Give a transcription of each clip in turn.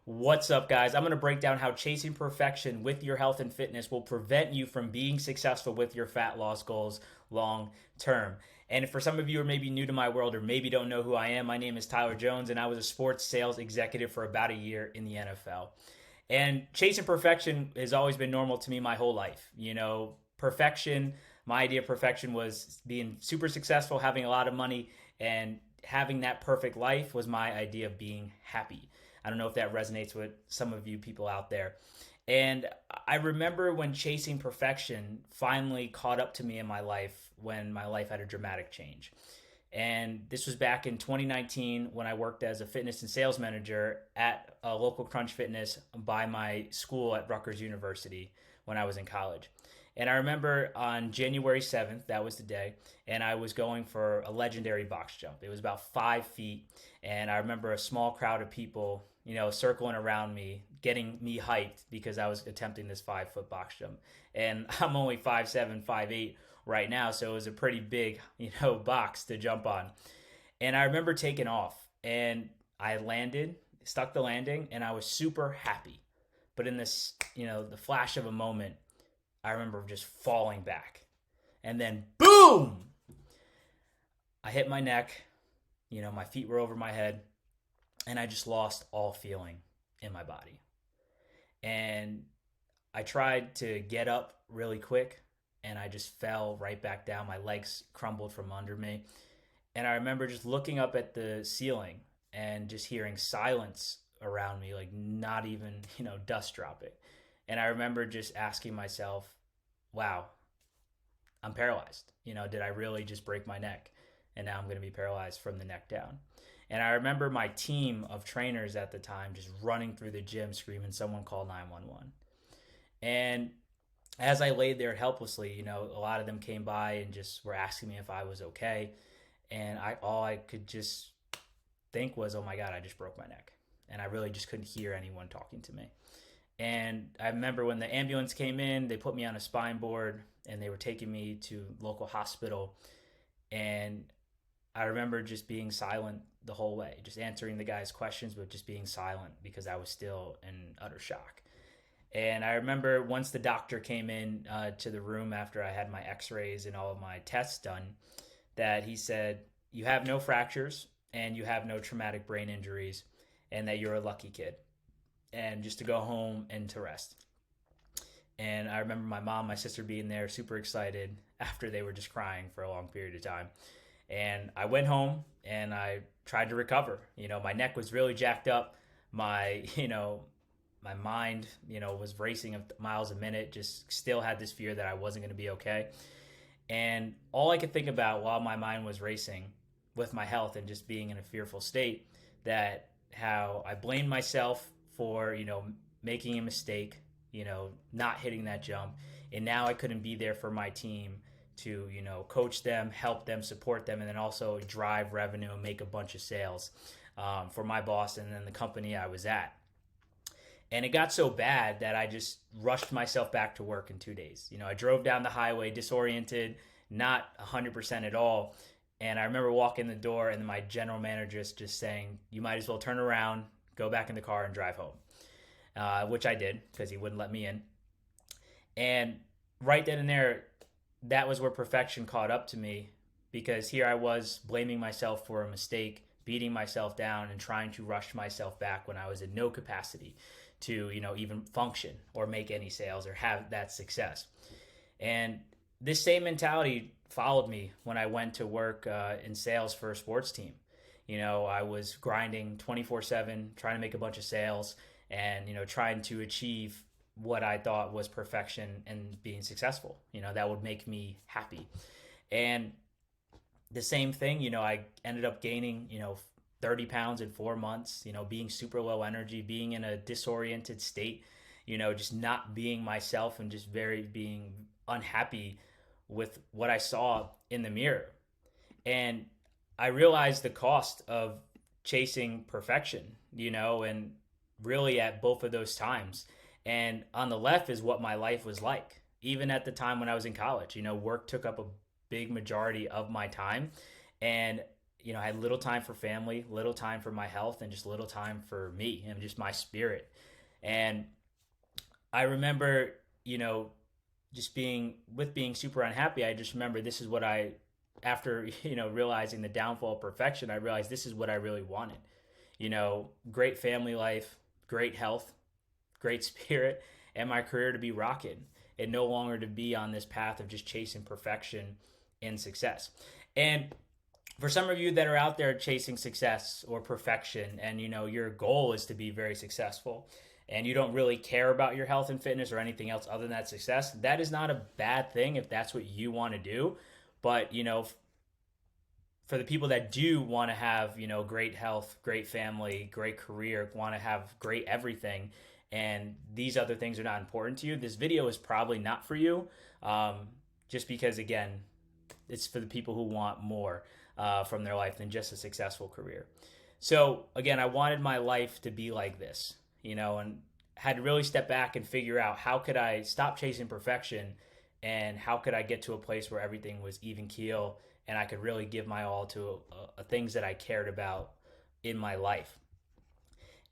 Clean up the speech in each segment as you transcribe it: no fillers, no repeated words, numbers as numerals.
What's up, guys? I'm going to break down how chasing perfection with your health and fitness will prevent you from being successful with your fat loss goals long term. And for some of you who are maybe new to my world or maybe don't know who I am, my name is Tyler Jones, and I was a sports sales executive for about a year in the NFL. And chasing perfection has always been normal to me my whole life. Perfection, my idea of perfection was being super successful, having a lot of money, and having that perfect life was my idea of being happy. I don't know if that resonates with some of you people out there. And I remember when chasing perfection finally caught up to me in my life when my life had a dramatic change. And this was back in 2019 when I worked as a fitness and sales manager at a local Crunch Fitness by my school at Rutgers University when I was in college. And I remember on January 7th, that was the day, and I was going for a legendary box jump. It was about 5 feet, and I remember a small crowd of people, circling around me, getting me hyped because I was attempting this 5 foot box jump. And I'm only 5'7", 5'8" right now, so it was a pretty big, box to jump on. And I remember taking off, and I landed, stuck the landing, and I was super happy. But in this, the flash of a moment, I remember just falling back. And then boom! I hit my neck. My feet were over my head. And I just lost all feeling in my body. And I tried to get up really quick. And I just fell right back down. My legs crumbled from under me. And I remember just looking up at the ceiling and just hearing silence around me, like not even, dust dropping. And I remember just asking myself, wow, I'm paralyzed. Did I really just break my neck? And now I'm going to be paralyzed from the neck down. And I remember my team of trainers at the time just running through the gym screaming, someone call 911. And as I laid there helplessly, a lot of them came by and just were asking me if I was okay. And all I could just think was, oh my God, I just broke my neck. And I really just couldn't hear anyone talking to me. And I remember when the ambulance came in, they put me on a spine board and they were taking me to local hospital. And I remember just being silent the whole way, just answering the guy's questions, but just being silent because I was still in utter shock. And I remember once the doctor came in to the room after I had my x-rays and all of my tests done, that he said, you have no fractures and you have no traumatic brain injuries and that you're a lucky kid. And just to go home and to rest. And I remember my mom, my sister being there, super excited after they were just crying for a long period of time. And I went home and I tried to recover. My neck was really jacked up. My mind, was racing miles a minute, just still had this fear that I wasn't going to be okay. And all I could think about while my mind was racing with my health and just being in a fearful state, that how I blamed myself for, making a mistake, not hitting that jump. And now I couldn't be there for my team to, coach them, help them, support them, and then also drive revenue and make a bunch of sales for my boss and then the company I was at. And it got so bad that I just rushed myself back to work in 2 days. I drove down the highway disoriented, not 100% at all. And I remember walking the door and my general manager just saying, you might as well turn around, go back in the car and drive home, which I did because he wouldn't let me in. And right then and there, that was where perfection caught up to me, because here I was blaming myself for a mistake, beating myself down and trying to rush myself back when I was in no capacity to, even function or make any sales or have that success. And this same mentality followed me when I went to work in sales for a sports team. I was grinding 24/7, trying to make a bunch of sales and, trying to achieve what I thought was perfection and being successful. That would make me happy. And the same thing, I ended up gaining, 30 pounds in 4 months, being super low energy, being in a disoriented state, just not being myself and just being unhappy with what I saw in the mirror. And I realized the cost of chasing perfection, and really at both of those times. And on the left is what my life was like. Even at the time when I was in college, work took up a big majority of my time. And, I had little time for family, little time for my health, and just little time for me and just my spirit. And I remember, just being super unhappy. I just remember this is what after, realizing the downfall of perfection, I realized this is what I really wanted. Great family life, great health, great spirit, and my career to be rocking, and no longer to be on this path of just chasing perfection and success. And for some of you that are out there chasing success or perfection, and your goal is to be very successful, and you don't really care about your health and fitness or anything else other than that success, that is not a bad thing if that's what you want to do. But for the people that do want to have great health, great family, great career, want to have great everything, and these other things are not important to you, this video is probably not for you. Just because, again, it's for the people who want more from their life than just a successful career. So again, I wanted my life to be like this, and had to really step back and figure out how could I stop chasing perfection, and how could I get to a place where everything was even keel and I could really give my all to things that I cared about in my life.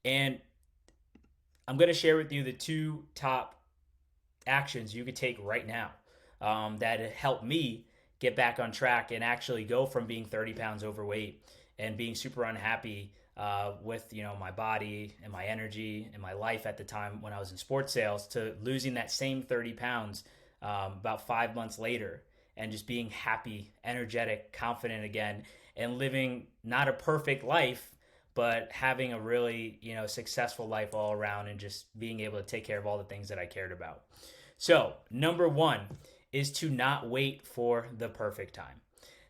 And I'm going to share with you the 2 top actions you could take right now that helped me get back on track and actually go from being 30 pounds overweight and being super unhappy with my body and my energy and my life at the time when I was in sports sales, to losing that same 30 pounds about 5 months later, and just being happy, energetic, confident again, and living not a perfect life, but having a really successful life all around, and just being able to take care of all the things that I cared about. So number 1 is to not wait for the perfect time.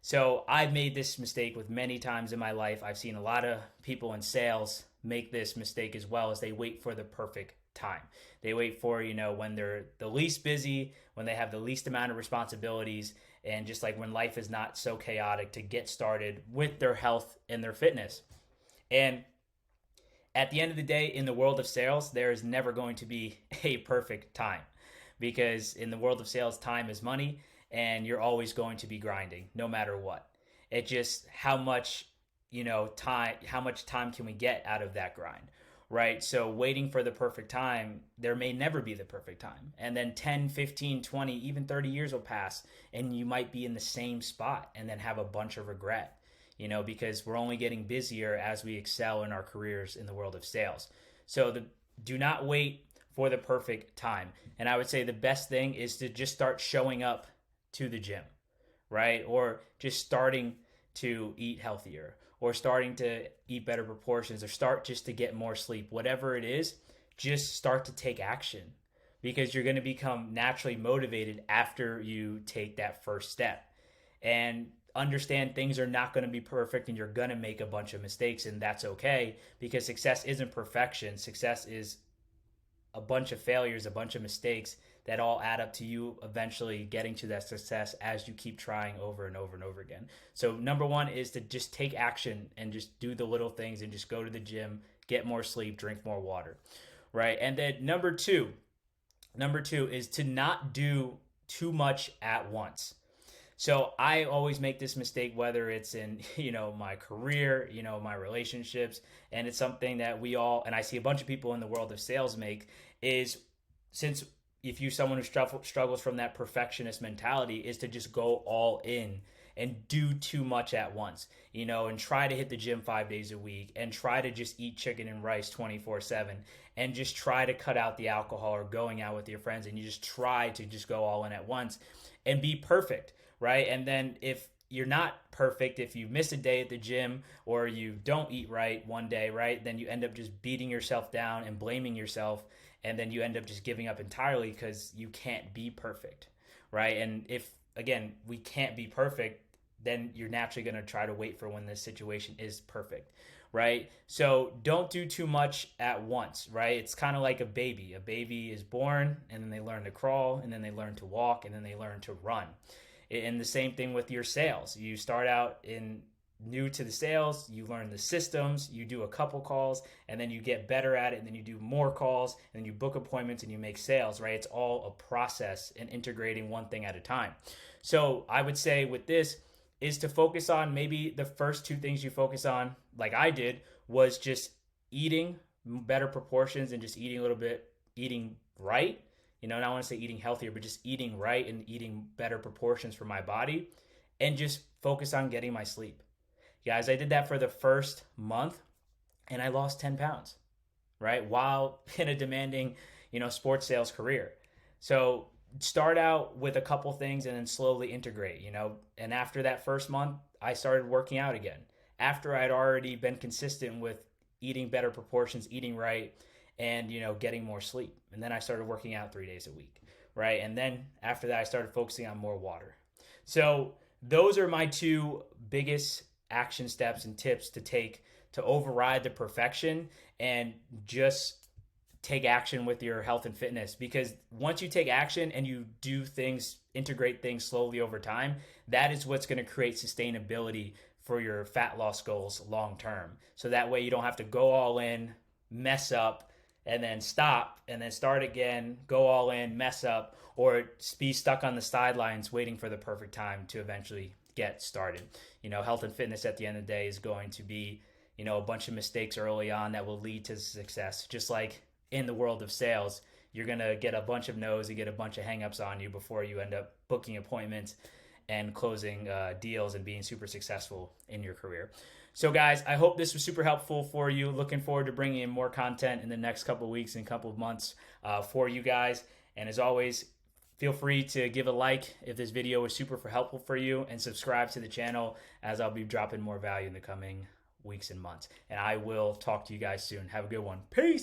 So I've made this mistake with many times in my life. I've seen a lot of people in sales make this mistake as well, as they wait for the perfect time. They wait for, when they're the least busy, when they have the least amount of responsibilities, and just like when life is not so chaotic, to get started with their health and their fitness. And at the end of the day, in the world of sales, there is never going to be a perfect time, because in the world of sales, time is money, and you're always going to be grinding no matter what. It just how much time can we get out of that grind, right? So waiting for the perfect time, there may never be the perfect time. And then 10, 15, 20, even 30 years will pass, and you might be in the same spot and then have a bunch of regret, because we're only getting busier as we excel in our careers in the world of sales. So do not wait for the perfect time. And I would say the best thing is to just start showing up to the gym, right? Or just starting to eat healthier, or starting to eat better proportions, or start just to get more sleep. Whatever it is, just start to take action, because you're going to become naturally motivated after you take that first step. And understand things are not going to be perfect, and you're going to make a bunch of mistakes, and that's okay, because success isn't perfection. Success is a bunch of failures, a bunch of mistakes that all add up to you eventually getting to that success as you keep trying over and over and over again. So number 1 is to just take action and just do the little things, and just go to the gym, get more sleep, drink more water, right? And then number two is to not do too much at once. So I always make this mistake, whether it's in, my career, my relationships, and it's something that we all, and I see a bunch of people in the world of sales make, is since if you're someone who struggles from that perfectionist mentality, is to just go all in and do too much at once, and try to hit the gym 5 days a week, and try to just eat chicken and rice 24/7, and just try to cut out the alcohol or going out with your friends, and you just try to just go all in at once and be perfect, right? And then if you're not perfect, if you miss a day at the gym, or you don't eat right one day, right, then you end up just beating yourself down and blaming yourself, and then you end up just giving up entirely because you can't be perfect, right? And if, again, we can't be perfect, then you're naturally going to try to wait for when this situation is perfect, right? So don't do too much at once, right? It's kind of like a baby. A baby is born, and then they learn to crawl, and then they learn to walk, and then they learn to run. And the same thing with your sales. You start out new to the sales, you learn the systems, you do a couple calls, and then you get better at it, and then you do more calls, and then you book appointments, and you make sales, right? It's all a process and integrating one thing at a time. So I would say with this is to focus on maybe the first two things you focus on, like I did, was just eating better proportions and just eating a little bit, eating right. You know, and I want to say eating healthier, but just eating right and eating better proportions for my body, and just focus on getting my sleep. Guys, I did that for the first month and I lost 10 pounds, right? While in a demanding, sports sales career. So start out with a couple things and then slowly integrate, and after that first month, I started working out again. After I'd already been consistent with eating better proportions, eating right, and, getting more sleep. And then I started working out 3 days a week, right? And then after that, I started focusing on more water. So those are my two biggest action steps and tips to take to override the perfection and just take action with your health and fitness. Because once you take action and you do things, integrate things slowly over time, that is what's going to create sustainability for your fat loss goals long term. So that way you don't have to go all in, mess up, and then stop and then start again, go all in, mess up, or be stuck on the sidelines waiting for the perfect time to eventually get started. Health and fitness at the end of the day is going to be, a bunch of mistakes early on that will lead to success. Just like in the world of sales, you're going to get a bunch of no's and get a bunch of hangups on you before you end up booking appointments and closing deals and being super successful in your career. So guys, I hope this was super helpful for you. Looking forward to bringing in more content in the next couple of weeks and couple of months for you guys. And as always, feel free to give a like if this video was super helpful for you, and subscribe to the channel, as I'll be dropping more value in the coming weeks and months. And I will talk to you guys soon. Have a good one. Peace.